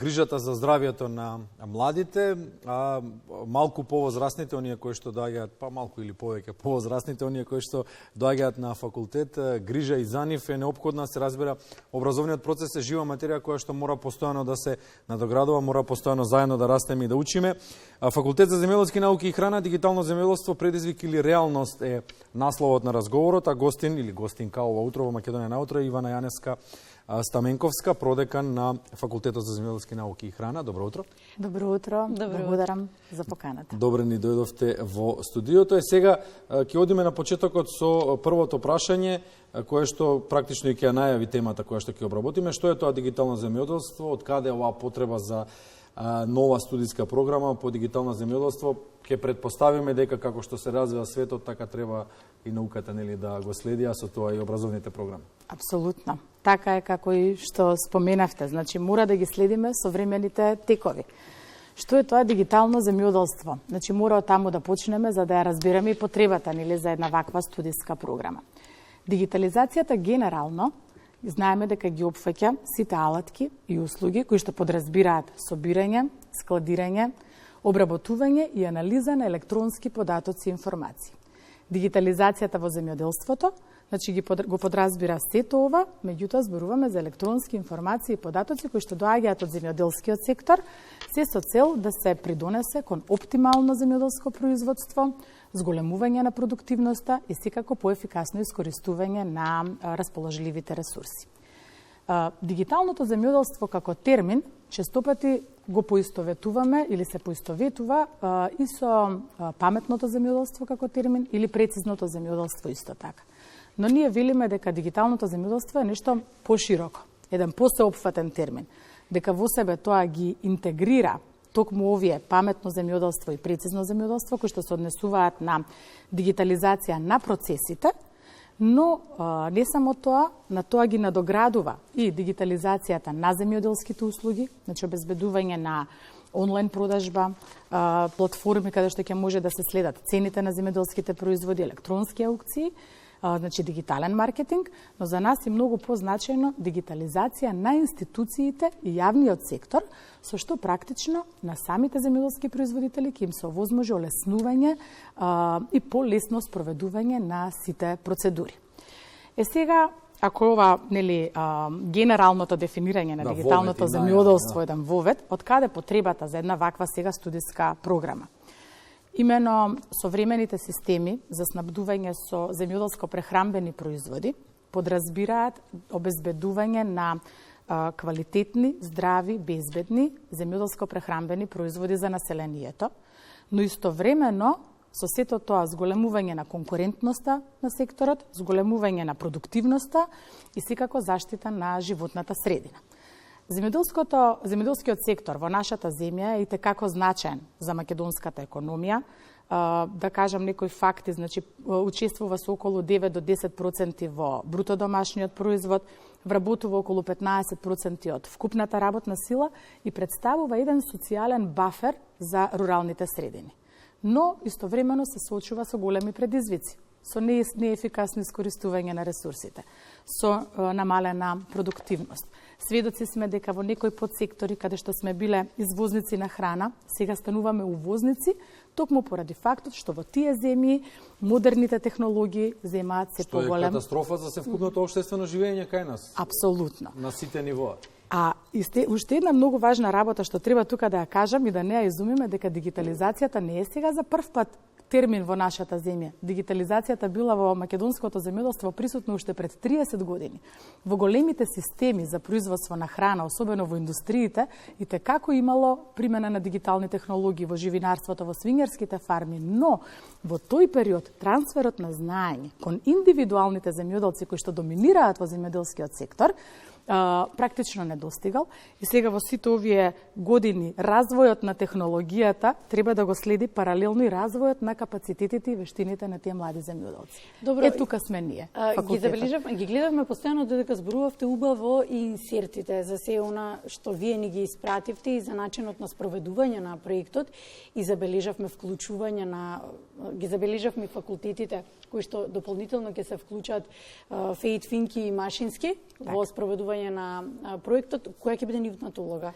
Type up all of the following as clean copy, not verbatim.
грижата за здравието на младите, а малку повозрастните, оние кои што доаѓаат, па малку или повеќе повозрастните, оние кои што доаѓаат на факултет, грижа и за нив е неопходна, се разбира. Образовниот процес е жива материја која што мора постојано да се надоградува, мора постојано заедно да растеме и да учиме. Факултет за земјоделски науки и храна, дигитално земјоделство, предизвик или реалност е насловот на разговорот, а гостин или гостинка ова утро во Македонија наутро е Ивана Јаневска Стаменковска, продекан на Факултетот за земјоделски науки и храна. Добро утро. Добро утро. Благодарам за поканата. Добре ни дојдовте во студиото. И сега ќе одиме на почетокот со првото прашање, кое што практично и ќе најави темата која што ќе обработиме. Што е тоа дигитално земјоделство? Од каде оваа потреба за нова студиска програма по дигитално земјоделство? Ќе предпоставиме дека како што се развива светот, така треба и науката, нели, да го следи, а со тоа и образовните програми. Апсолутно. Така е како и што споменавте. Значи, мора да ги следиме современите текови. Што е тоа дигитално земјоделство? Значи, мора од таму да почнеме за да ја разбереме и потребата, нели, за една ваква студиска програма. Дигитализацијата генерално, знаеме дека ги опфаќа сите алатки и услуги кои што подразбираат собирање, складирање, обработување и анализа на електронски податоци и информации. Дигитализацијата во земјоделството, значи го подразбира сето ова, меѓутоа зборуваме за електронски информации и податоци кои што доаѓаат од земјоделскиот сектор, се со цел да се придонесе кон оптимално земјоделско производство, зголемување на продуктивноста и секако поефикасно искористување на расположливите ресурси. Дигиталното земјоделство како термин честопати го поистоветуваме или се поистоветува и со паметното земјоделство како термин или прецизното земјоделство исто така. Но ние велиме дека дигиталното земјоделство е нешто пошироко, еден посеопфатен термин, дека во себе тоа ги интегрира токму овие паметно земјоделство и прецизно земјоделство кои што се однесуваат на дигитализација на процесите, но не само тоа, на тоа ги надоградува и дигитализацијата на земјоделските услуги, значи обезбедување на онлайн продажба, платформи каде што ќе може да се следат цените на земјоделските производи, електронски аукции, значи дигитален маркетинг, но за нас е многу позначајно дигитализација на институциите и јавниот сектор, со што практично на самите земјоделски производители ќе им се овозможи олеснување и полесно спроведување на сите процедури. Сега, ако ова, нели, генералното дефинирање на дигиталното земјоделство е еден вовед, од каде потребата за една ваква сега студиска програма? Имено современите системи за снабдување со земјоделско-прехрамбени производи подразбираат обезбедување на квалитетни, здрави, безбедни земјоделско-прехрамбени производи за населението, но истовремено со сето тоа зголемување на конкурентноста на секторот, зголемување на продуктивноста и секако заштита на животната средина. Земјоделскиот сектор во нашата земја е и текако значаен за македонската економија. Да кажам некои факти, значи учествува со околу 9 до 10% во бруто домашниот производ, вработува околу 15% од вкупната работна сила и представува еден социјален бафер за руралните средини. Но истовремено се соочува со големи предизвици, со неефикасно искористување на ресурсите, со намалена продуктивност. Сведоци сме дека во некои подсектори каде што сме биле извозници на храна, сега стануваме увозници, токму поради фактот што во тие земји модерните технологии земаат се поголем. Што е катастрофа за севкупното општествено живење кај нас. Апсолутно. На сите нивоа. А уште една многу важна работа што треба тука да ја кажам и да не ја изумиме, дека дигитализацијата не е сега за прв пат термин во нашата земја. Дигитализацијата била во македонското земјоделство присутна уште пред 30 години. Во големите системи за производство на храна, особено во индустриите, и како имало примена на дигитални технологии во живинарството, во свињарските фарми, но во тој период трансферот на знаење кон индивидуалните земјоделци кои што доминираат во земјоделскиот сектор практично не достигал и сега во сите овие години развојот на технологијата треба да го следи паралелно и развојот на капацитетите и вештините на тие млади земјоделци. Добро, тука сме ние. Ги гледавме постојано додека зборувавте убаво и инсертите за се она што вие ни ги испративте и за начинот на спроведување на проектот и забележавме вклучување на ги забележавме факултетите кои што дополнително ќе се вклучат фејт, финки и машински во спроведување на проектот. Која ќе биде нивната улога?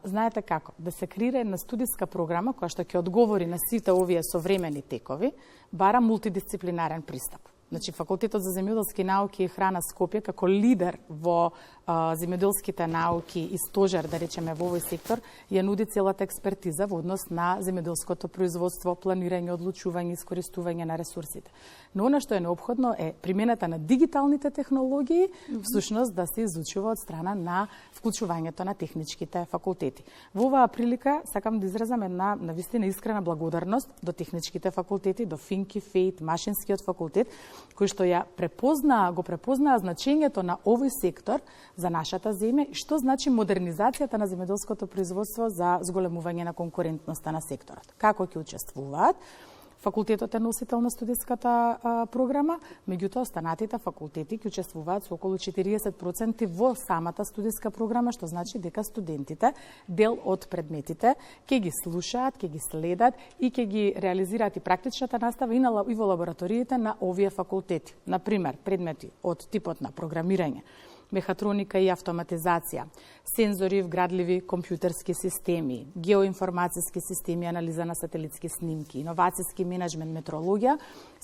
Знаете како? Да се креира една студиска програма која што ќе одговори на сите овие современи текови, бара мултидисциплинарен пристап. Значи, Факултетот за земјоделски науки и храна Скопје, како лидер во земјоделските науки и стожер, да речеме, во овој сектор, ја нуди целата експертиза во однос на земјоделското производство, планирање, одлучување, искористување на ресурсите. Но она што е необходно е примената на дигиталните технологии, всушност да се изучува од страна на вклучувањето на техничките факултети. Во оваа прилика сакам да изразам една навистина искрена благодарност до техничките факултети, до Финки, ФЕЙТ, Машинскиот факултет, кои што го препознаа значењето на овој сектор за нашата земја и што значи модернизацијата на земјоделското производство за зголемување на конкурентноста на секторот. Како ќе учествуваат? Факултетот е носител на студиската програма, меѓутоа останатите факултети ќе учествуваат со околу 40% во самата студиска програма, што значи дека студентите дел од предметите ќе ги слушаат, ќе ги следат и ќе ги реализираат и практичната настава и во лабораториите на овие факултети. Например, предмети од типот на програмирање, мехатроника и автоматизација, сензори, вградливи компјутерски системи, геоинформацијски системи, анализа на сателитски снимки, иновацијски менеджмент, метеорологија,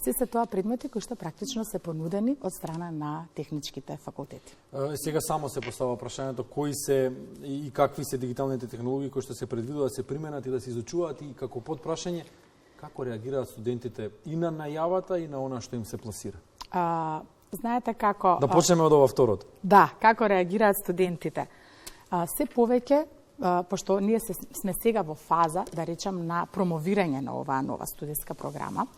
се тоа предмети кои што практично се понудени од страна на техничките факултети. Сега само се постава прашањето кои се и какви се дигиталните технологии кои што се предвидува да се применат и да се изучуваат и како подпрашање како реагираат студентите и на најавата и на она што им се пласира. Знаете како... Да почнеме од ова второто. Да, како реагираат студентите. Се повеќе, пошто ние сме сега во фаза, да речам, на промовирање на оваа нова студиска програма,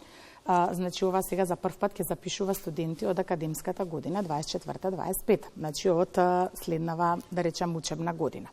значи ова сега за прв пат ќе запишува студенти од академската година 24-25, значи од следнава, да речам, учебна година.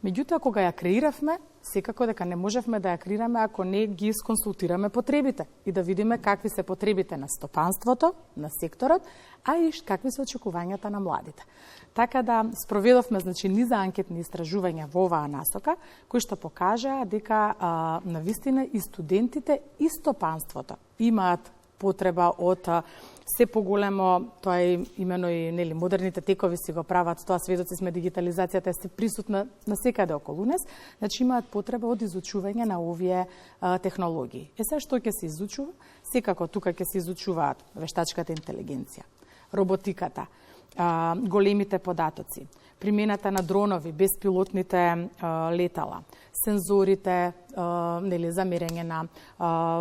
Меѓутоа, кога ја креиравме, секако дека не можевме да ја креираме ако не ги сконсултираме потребите и да видиме какви се потребите на стопанството, на секторот, а и какви се очекувањата на младите. Така да спроведовме, значи, низа анкетни истражувања во оваа насока, кои што покажаа дека навистина и студентите и стопанството имаат потреба од се поголемо, тоа е имено и модерните текови си го прават, тоа сведоци сме, дигитализацијата е се присутна насекаде околу нас, значи имаат потреба од изучување на овие технологии. Сега што ќе се изучува? Секако тука ќе се изучуваат вештачката интелигенција, роботиката, големите податоци, примената на дронови, беспилотните летала, сензорите за мерење на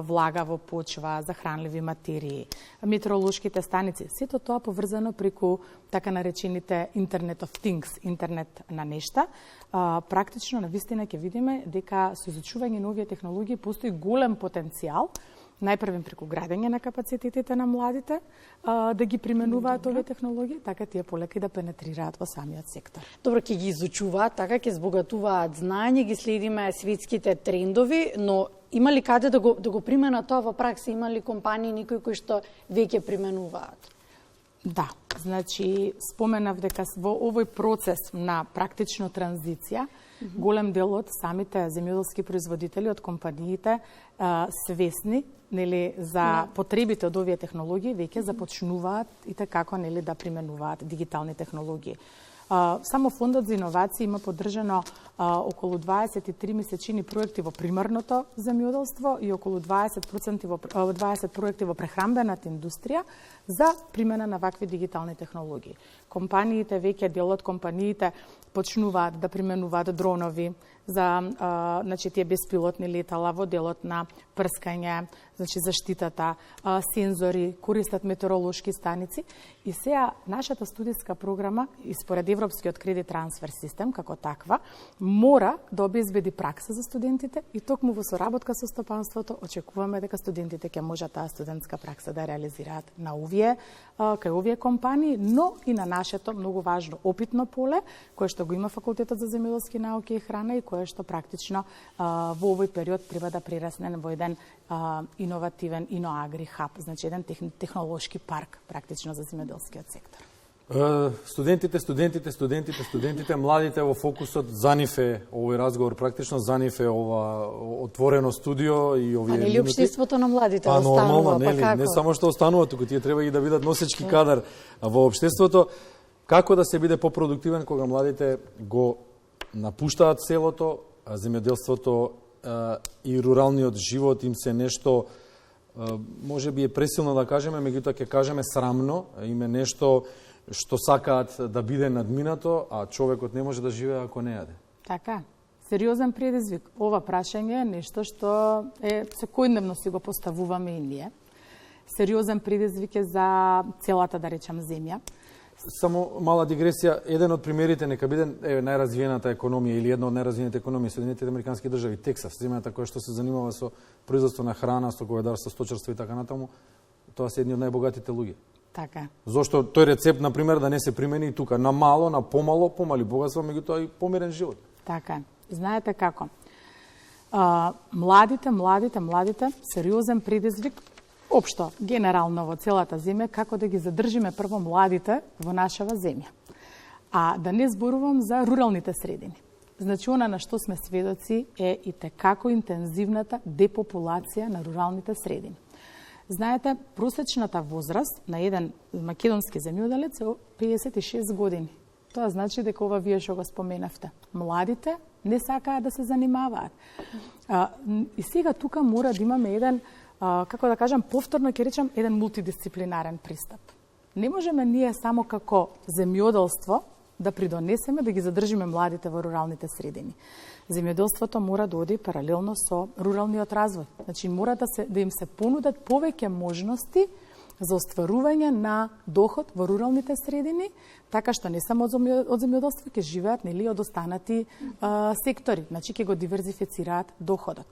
влага во почва, за хранливи материи, метеоролошките станици. Сето тоа поврзано преку така наречените Internet of Things, интернет на нешта. Практично, навистина ќе видиме дека со изучување на овие технологии постои голем потенцијал, најпрвен преку градење на капацитетите на младите, да ги применуваат овие технологии, така тие полека да пенетрираат во самиот сектор. Добро, ќе ги изучуваат, така ќе збогатуваат знаење, ги следиме светските трендови, но има ли каде да го применат тоа во пракса? Има ли компании никои кои што веќе применуваат? Да, значи споменав дека во овој процес на практично транзиција, голем дел од самите земјоделски производители од компаниите свесни за потребите од овие технологии веќе започнуваат и како да применуваат дигитални технологии. Само Фондот за иновации има поддржано околу 23 месечини проекти во примарното земјоделство и околу 20 проекти во прехрамбената индустрија за примена на вакви дигитални технологии. Компаниите, веќе дел од компаниите почнуваат да применуваат дронови за тие беспилотни летала во делот на прскање, заштитата, сензори, користат метеоролошки станици. И сега нашата студиска програма, и според Европскиот кредит трансфер систем како таква, мора да обезбеди пракса за студентите и токму во соработка со стопанството очекуваме дека студентите ќе можат таа студентска пракса да реализираат на кај овие компании, но и на нашето многу важно опитно поле, кое што го има Факултетот за земјоделски науки и храна и кое што практично во овој период треба да прерасне во еден иновативен иноагри хаб, значи еден технолошки парк практично за земјоделскиот сектор. Студентите, младите во фокусот, за нив е овој разговор практично, за нив е ова отворено студио и овие минути. А нели општеството на младите останува? Нормално, не само што останува, туку тие треба и да бидат носечки кадар во општеството. Како да се биде попродуктивен кога младите го напуштаат селото, земјоделството и руралниот живот им се нешто, може би е пресилно да кажеме, меѓутоа ќе кажеме срамно, име нешто што сакаат да биде надминато, а човекот не може да живее ако не јаде. Така, сериозен предизвик. Ова прашање е нешто што секојдневно си го поставуваме и ние. Сериозен предизвик е за целата, да речем, земја. Само мала дигресија, еден од примерите нека биде најразвиената економија или една од најразвиените економии Соединетите американски држави, Тексас, земјата која што се занимава со производство на храна, со говедарство, сточарство и така натаму, тоа се едни од најбогатите луѓе. Така. Зошто тој рецепт, например, да не се примени и тука, на мало, на помало, помали богатства, меѓутоа и помирен живот. Така. Знаете како? Младите, сериозен предизвик, општо, генерално во целата земја, како да ги задржиме прво младите во нашава земја. А да не зборувам за руралните средини. Значи, она на што сме сведоци е и како интензивната депопулација на руралните средини. Знаете, просечната возраст на еден македонски земјоделец е 56 години. Тоа значи дека ова вие што го споменавте. Младите не сакаат да се занимаваат. И сега тука мора да имаме еден, како да кажам, повторно ќе речам, еден мултидисциплинарен пристап. Не можеме ние само како земјоделство да придонесеме да ги задржиме младите во руралните средини. Земјоделството мора да оди паралелно со руралниот развој. Значи мора да им се понудат повеќе можности за остварување на доход во руралните средини, така што не само од земјоделство ќе живеат, нели, од останати сектори, значи ќе го диверзифицираат доходот.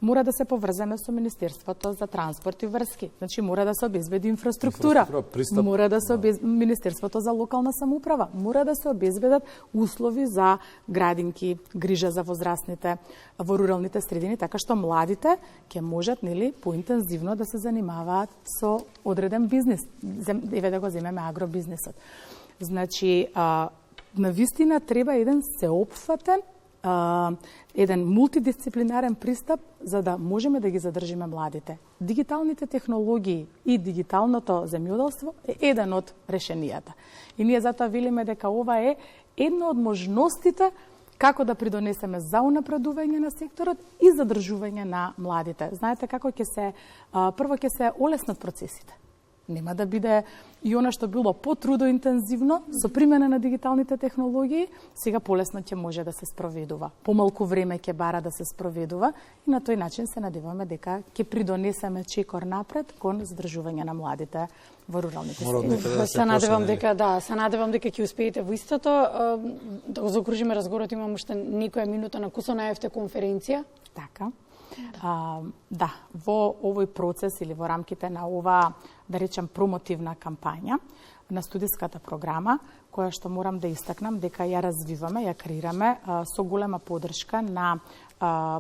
Мора да се поврземе со Министерството за транспорт и врски. Значи мора да се обезбеди инфраструктура. Мора да се Министерството за локална самоуправа. Мора да се обезбедат услови за градинки, грижа за возрастните во руралните средини, така што младите ќе можат, нели, поинтензивно да се занимаваат со одреден бизнис. Еве да го земеме агробизнисот. Значи, навистина треба еден сеопфатен, еден мултидисциплинарен пристап за да можеме да ги задржиме младите. Дигиталните технологии и дигиталното земјоделство е еден од решенијата. И ние затоа велиме дека ова е една од можностите како да придонесеме за унапредување на секторот и задржување на младите. Знаете како прво ќе се олеснат процесите. Нема да биде и она што било потрудоинтензивно со примена на дигиталните технологии, сега полесно ќе може да се спроведува. Помалку време ќе бара да се спроведува и на тој начин се надеваме дека ќе придонесеме чекор напред кон задржување на младите во руралните средини. Се надевам дека ќе успеете во истото. Да го заокружиме разговорот, имам уште некоја минута на кусо најавте конференција. Така. Да, во овој процес или во рамките на ова, да речем, промотивна кампања на студиската програма, која што морам да истакнам дека ја развиваме, ја креираме со голема поддршка на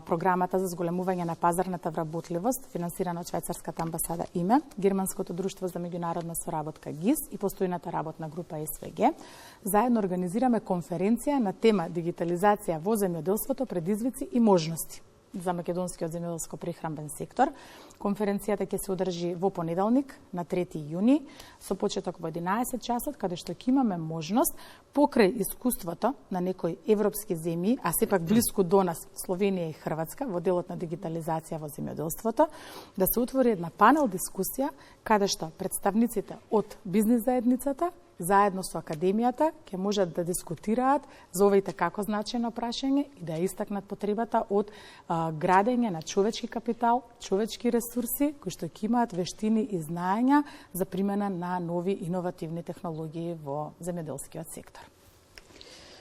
програмата за зголемување на пазарната вработливост, финансирана од швајцарската амбасада ИМЕ, Германското друштво за меѓународна соработка ГИС и постојната работна група СВГ. Заедно организираме конференција на тема дигитализација во земјоделството, предизвици и можности за македонскиот земјоделско-прехранбен сектор. Конференцијата ќе се одржи во понеделник, на 3 јуни, со почеток во 11 часот, каде што ќе имаме можност, покрај искуството на некои европски земји, а сепак блиску до нас, Словенија и Хрватска, во делот на дигитализација во земјоделството, да се отвори една панел дискусија, каде што представниците од бизнис заедницата, заедно со академијата, ќе можат да дискутираат за ова и како значајно прашање и да истакнат потребата од градење на човечки капитал, човечки ресурси, кои што ќе имаат вештини и знаења за примена на нови иновативни технологии во земјоделскиот сектор.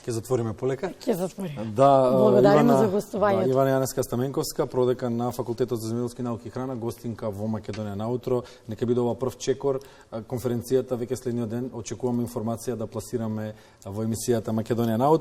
Ќе затвориме полека? Ќе затвориме. Да, благодариме за гостувањето. Ивана Јанеска Стаменковска, продекан на Факултетот за земјоделски науки и храна, гостинка во Македонија наутро. Нека биде ова прв чекор. Конференцијата веќе следниот ден очекуваме информација да пласираме во емисијата Македонија наутро.